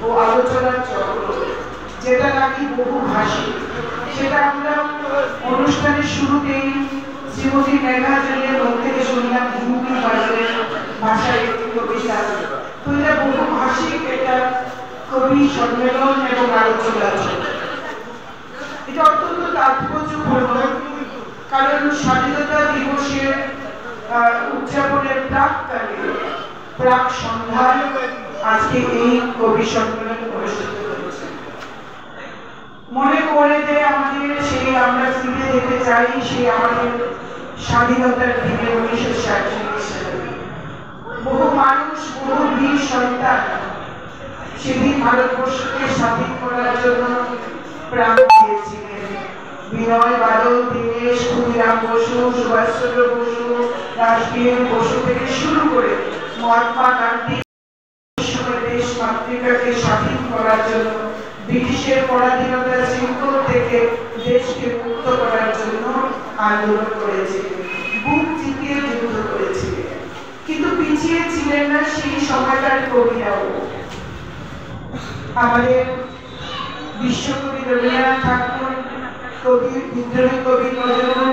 ও আলোচনার চক্র, যেটা নাকি বহুভাষী, সেটা আমরা অনুষ্ঠানের শুরুতেই শ্রীমতী মেঘাজলের মুখ থেকে শুনলাম হিন্দি ভাষায় একটি কবিতা। তো এটা বহুভাষিক একটা কবি সম্মেলন এবং আলোচনা চক্র। এটা অত্যন্ত তাৎপর্যপূর্ণ, কারণ স্বাধীনতা দিবসের উদযাপনের প্রাক সন্ধ্যায় আজকে এই কবি সম্মেলন অনুষ্ঠিত হয়েছে। মনে করে যে আমাদের সেই আমরা ফিরে যেতে চাই সেই আমাদের স্বাধীনতার দিনে 1947 সালে বহু মানুষ, বহু বীর সন্তান সেদিন ভারতবর্ষকে স্বাধীন করার জন্য প্রাণ দিয়েছিলেন। বিনয় বাদল, দীনেশ, ক্ষুদিরাম বসু, সুভাষচন্দ্র বসু, রাসবিহারী বসু থেকে শুরু করে মহাত্মা গান্ধী দেশ মাতৃকাকে স্বাধীন করার জন্য, ব্রিটিশের পরাধীনতার শৃঙ্খল থেকে দেশকে মুক্ত করার জন্য আন্দোলন করেছিলেন, বুক চিতিয়ে যুদ্ধ করেছিলেন। কিন্তু পিছিয়ে ছিলেন না সেই সময়কার কবিরাও। আমাদের বিশ্বকবি রবীন্দ্রনাথ ঠাকুর, কবি বিদ্রোহী কবি নজরুল,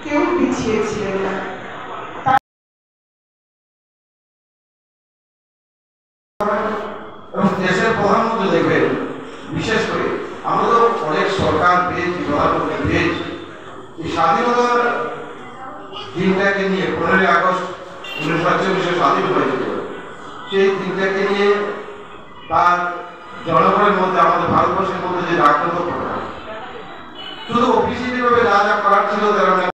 কেউ পিছিয়ে ছিলেন না। এবং দেশের প্রধানমন্ত্রী দেখবেন, বিশেষ করে আমরা তো অনেক সরকার পেয়েছি, প্রধানমন্ত্রী পেয়েছি, এই স্বাধীনতার দিনটাকে নিয়ে 15ই আগস্ট 1947 স্বাধীন হয়েছিল, সেই দিনটাকে নিয়ে তার জনগণের মধ্যে, আমাদের ভারতবর্ষের মধ্যে যে জাগ্রত করা, শুধু অফিসিয়ালি ভাবে যা যা করার ছিল তারা